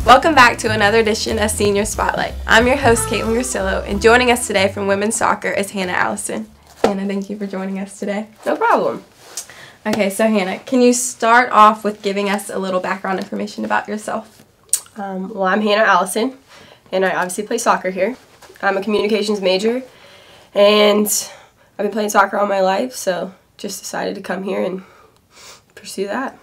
Welcome back to another edition of Senior Spotlight. I'm your host, Caitlin Grasillo, and joining us today from women's soccer is Hannah Allison. Hannah, thank you for joining us today. No problem. Okay, so Hannah, can you start off with giving us a little background information about yourself? Well, I'm Hannah Allison, and I obviously play soccer here. I'm a communications major, and I've been playing soccer all my life, so just decided to come here and pursue that.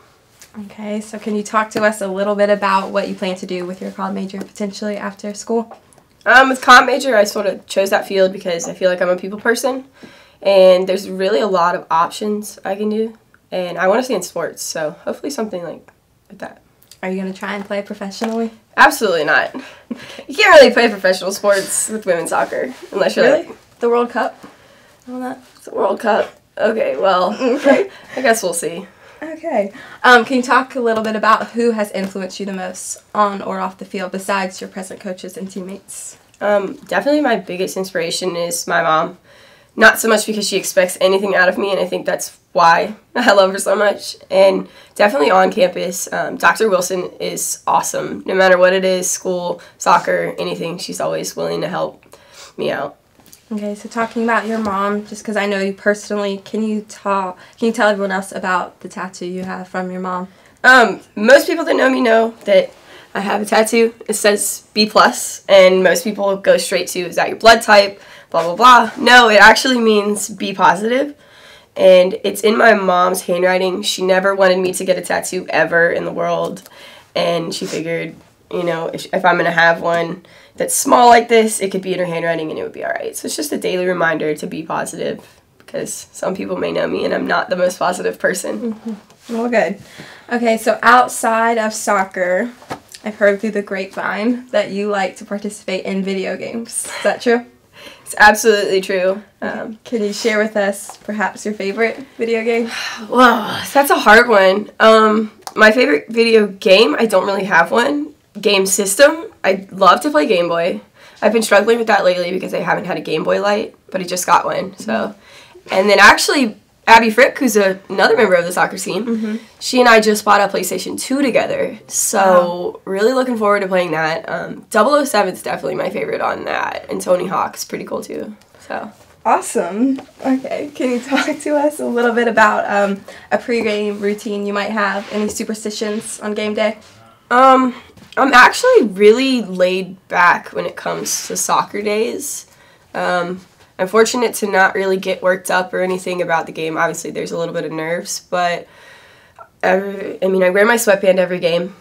Okay, so can you talk to us a little bit about what you plan to do with your college major potentially after school? With comp major, I sort of chose that field because I feel like I'm a people person, and there's really a lot of options I can do, and I want to stay in sports, so hopefully something like that. Are you going to try and play professionally? Absolutely not. You can't really play professional sports with women's soccer unless you're Really? like The World Cup? All that? it's the World Cup. Okay, well, I guess we'll see. Okay. Can you talk a little bit about who has influenced you the most on or off the field besides your present coaches and teammates? Definitely my biggest inspiration is my mom. Not so much because she expects anything out of me, and I think that's why I love her so much. And definitely on campus, Dr. Wilson is awesome. No matter what it is, school, soccer, anything, she's always willing to help me out. Okay, so talking about your mom, just because I know you personally, can you tell everyone else about the tattoo you have from your mom? Most people that know me know that I have a tattoo. It says B+, and most people go straight to, is that your blood type, blah, blah, blah. No, it actually means B positive, and it's in my mom's handwriting. She never wanted me to get a tattoo ever in the world, and she figured, you know, if I'm going to have one that's small like this, it could be in her handwriting and it would be all right. So it's just a daily reminder to be positive, because some people may know me and I'm not the most positive person. Mm-hmm. Well, good. Okay, so outside of soccer, I've heard through the grapevine that you like to participate in video games. Is that true? It's absolutely true. Can you share with us perhaps your favorite video game? Well, that's a hard one. My favorite video game, I don't really have one. Game system, I love to play Game Boy. I've been struggling with that lately because I haven't had a Game Boy Light, but I just got one. So, and then actually, Abby Frick, who's another member of the soccer team, she and I just bought a PlayStation 2 together. So, really looking forward to playing that. 007 is definitely my favorite on that, and Tony Hawk's pretty cool too. So. Awesome. Okay, can you talk to us a little bit about a pre-game routine you might have? Any superstitions on game day? I'm actually really laid back when it comes to soccer days. I'm fortunate to not really get worked up or anything about the game. Obviously, there's a little bit of nerves, but I wear my sweatband every game,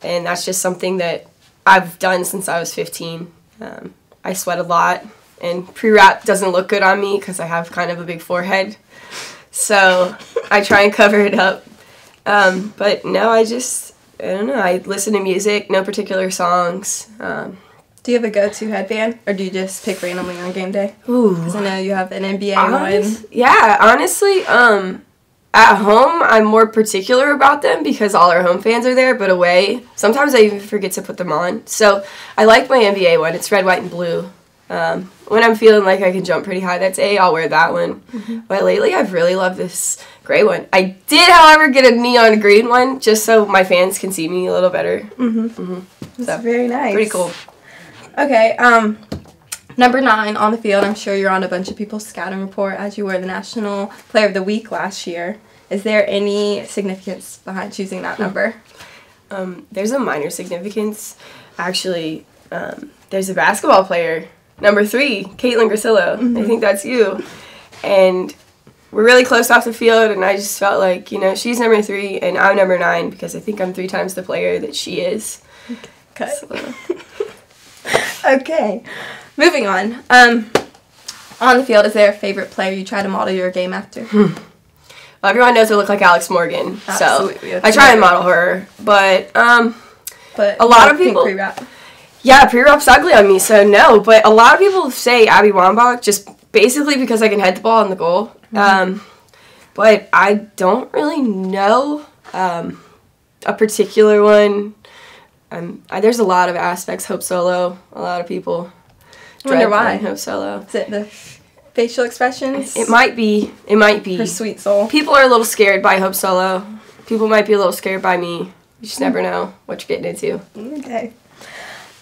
and that's just something that I've done since I was 15. I sweat a lot, and pre-wrap doesn't look good on me because I have kind of a big forehead, so I try and cover it up. But no, I don't know. I listen to music, no particular songs. Do you have a go-to headband, or do you just pick randomly on game day? Ooh. Because I know you have an NBA one. Yeah, honestly, at home, I'm more particular about them because all our home fans are there, but away, sometimes I even forget to put them on. So I like my NBA one. It's red, white, and blue. When I'm feeling like I can jump pretty high that day, I'll wear that one. But lately, I've really loved this gray one. I did, however, get a neon green one just so my fans can see me a little better. That's very nice. Pretty cool. Okay, number 9 on the field. I'm sure you're on a bunch of people's scouting report as you were the National Player of the Week last year. Is there any significance behind choosing that number? There's a minor significance. Actually, there's a basketball player, number 3, Caitlin Grasillo. I think that's you. And we're really close off the field, and I just felt like, you know, she's number 3 and I'm number 9 because I think I'm 3 times the player that she is. Okay. So. Okay. Moving on. On the field, is there a favorite player you try to model your game after? Well, everyone knows I look like Alex Morgan, Absolutely. So I try and model her. But a lot of people. Pre-wrap. Yeah, pre-wrap's ugly on me, so no. But a lot of people say Abby Wambach just basically because I can head the ball in the goal. But I don't really know a particular one. There's a lot of aspects. Hope Solo. A lot of people. I wonder why. Hope Solo. Is it the facial expressions? It might be. Her sweet soul. People are a little scared by Hope Solo. People might be a little scared by me. You just never know what you're getting into. Okay.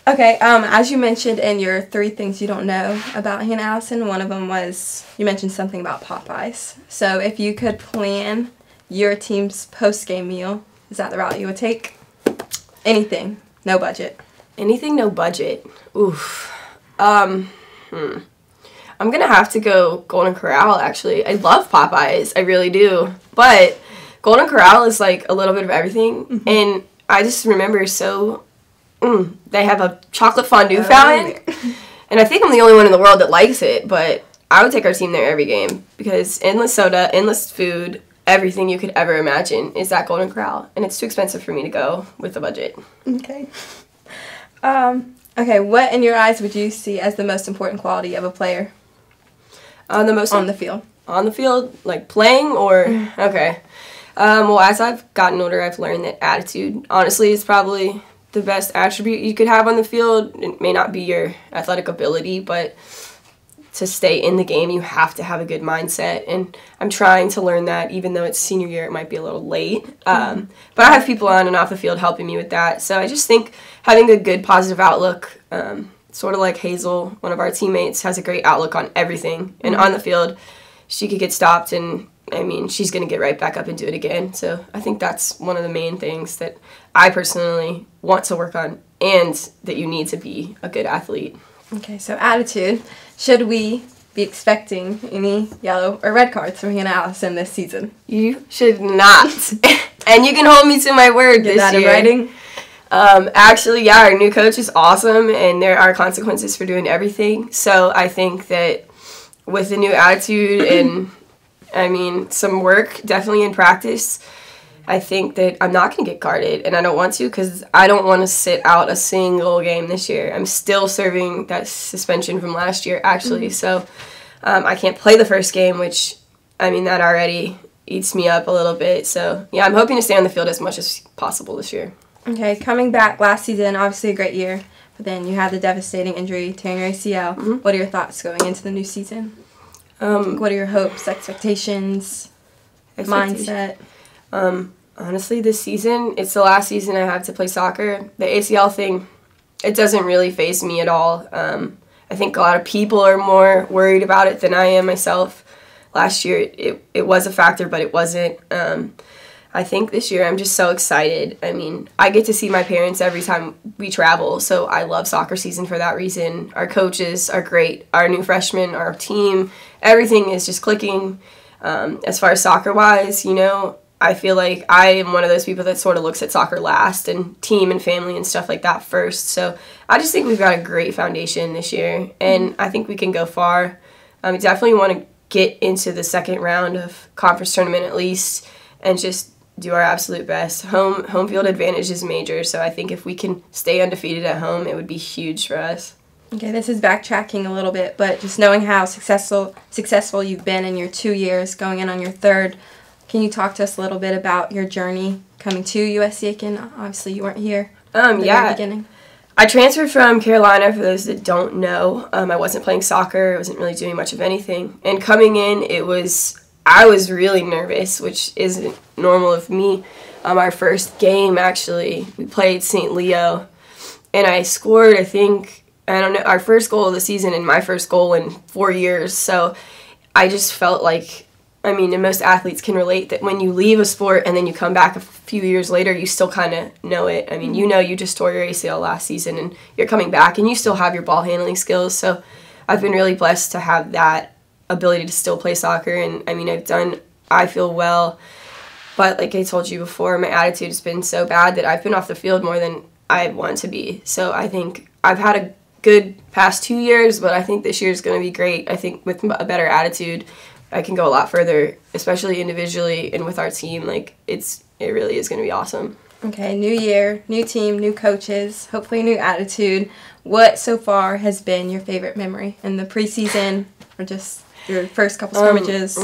Okay, as you mentioned in your 3 things you don't know about Hannah Allison, one of them was you mentioned something about Popeyes. So if you could plan your team's post-game meal, is that the route you would take? Anything, no budget. Anything, no budget. Oof. I'm gonna have to go Golden Corral, actually. I love Popeyes, I really do. But Golden Corral is like a little bit of everything, and I just remember they have a chocolate fondue fountain, and I think I'm the only one in the world that likes it, but I would take our team there every game because endless soda, endless food, everything you could ever imagine is at Golden Corral, and it's too expensive for me to go with a budget. Okay. Okay, what in your eyes would you see as the most important quality of a player? On the field. On the field, like playing or okay. Well, as I've gotten older, I've learned that attitude, honestly, is probably the best attribute you could have on the field. It may not be your athletic ability, but to stay in the game, you have to have a good mindset. And I'm trying to learn that, even though it's senior year, it might be a little late. But I have people on and off the field helping me with that. So I just think having a good, positive outlook, sort of like Hazel, one of our teammates, has a great outlook on everything. And on the field, she could get stopped and she's going to get right back up and do it again. So I think that's one of the main things that I personally want to work on and that you need to be a good athlete. Okay, so attitude. Should we be expecting any yellow or red cards from Hannah Allison this season? You should not. And you can hold me to my word Get this that year. in writing? Actually, yeah, our new coach is awesome, and there are consequences for doing everything. So I think that with the new attitude and some work, definitely in practice, I think that I'm not going to get guarded, and I don't want to because I don't want to sit out a single game this year. I'm still serving that suspension from last year, actually, so I can't play the first game, which, that already eats me up a little bit. So, yeah, I'm hoping to stay on the field as much as possible this year. Okay, coming back last season, obviously a great year, but then you had the devastating injury, tearing your ACL. Mm-hmm. What are your thoughts going into the new season? What are your hopes, expectations, mindset? Honestly, this season, it's the last season I have to play soccer. The ACL thing, it doesn't really faze me at all. I think a lot of people are more worried about it than I am myself. Last year, it was a factor, but it wasn't. I think this year I'm just so excited. I get to see my parents every time we travel, so I love soccer season for that reason. Our coaches are great. Our new freshmen, our team, everything is just clicking. As far as soccer-wise, I feel like I am one of those people that sort of looks at soccer last and team and family and stuff like that first. So I just think we've got a great foundation this year, and I think we can go far. We definitely want to get into the second round of conference tournament at least and just do our absolute best. Home field advantage is major, so I think if we can stay undefeated at home, it would be huge for us. Okay, this is backtracking a little bit, but just knowing how successful you've been in your 2 years, going in on your third, can you talk to us a little bit about your journey coming to USC Aiken? Obviously, you weren't here at the very beginning. I transferred from Carolina, for those that don't know. I wasn't playing soccer. I wasn't really doing much of anything. And coming in, I was really nervous, which isn't normal of me. Our first game, actually, we played St. Leo, and I scored, our first goal of the season and my first goal in 4 years. So I just felt like, and most athletes can relate that when you leave a sport and then you come back a few years later, you still kind of know it. You just tore your ACL last season and you're coming back and you still have your ball handling skills. So I've been really blessed to have that ability to still play soccer. And I feel well. But like I told you before, my attitude has been so bad that I've been off the field more than I want to be. So I think I've had a good past 2 years, but I think this year is going to be great. I think with a better attitude, I can go a lot further, especially individually and with our team. It really is going to be awesome. Okay, new year, new team, new coaches, hopefully new attitude. What so far has been your favorite memory in the preseason or just your first couple scrimmages?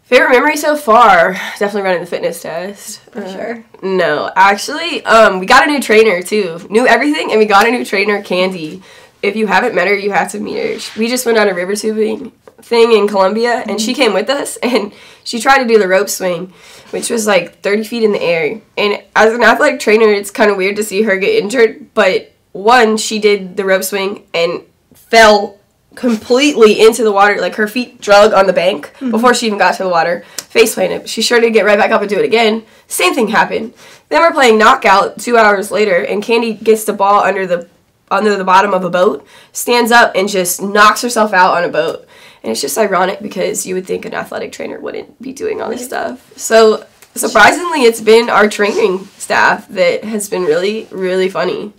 Favorite memory so far, definitely running the fitness test. For sure. No, actually, we got a new trainer too. Knew everything, and we got a new trainer, Candy. If you haven't met her, you have to meet her. We just went on a river tubing thing in Columbia, and she came with us, and she tried to do the rope swing, which was 30 feet in the air. And as an athletic trainer, it's kind of weird to see her get injured, but one, she did the rope swing and fell completely into the water. Like, her feet drug on the bank before she even got to the water. Face planted. She sure did get right back up and do it again. Same thing happened. Then we're playing knockout 2 hours later, and Candy gets the ball under the bottom of a boat, stands up, and just knocks herself out on a boat. And it's just ironic because you would think an athletic trainer wouldn't be doing all this stuff. So, surprisingly, it's been our training staff that has been really, really funny.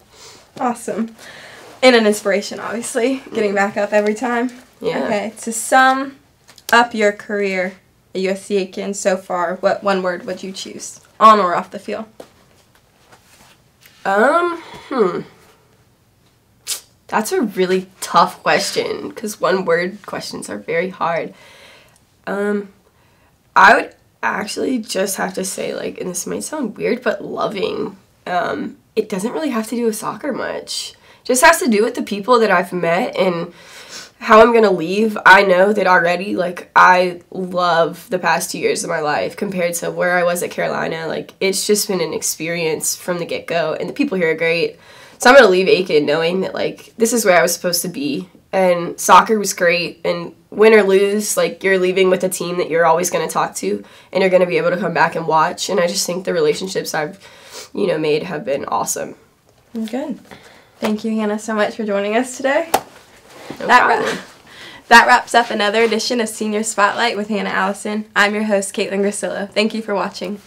Awesome. And an inspiration, obviously, getting back up every time. Yeah. Okay, to sum up your career at USC Aiken so far, what one word would you choose, on or off the field? That's a really tough question because one-word questions are very hard. I would actually just have to say, like, and this might sound weird, but loving. It doesn't really have to do with soccer much. Just has to do with the people that I've met and how I'm going to leave. I know that already, like, I love the past 2 years of my life compared to where I was at Carolina. Like, it's just been an experience from the get-go, and the people here are great. So I'm going to leave Aiken knowing that, like, this is where I was supposed to be, and soccer was great, and win or lose, like, you're leaving with a team that you're always going to talk to, and you're going to be able to come back and watch, and I just think the relationships I've, made have been awesome. Good. Thank you, Hannah, so much for joining us today. No problem. That wraps up another edition of Senior Spotlight with Hannah Allison. I'm your host, Caitlin Grasillo. Thank you for watching.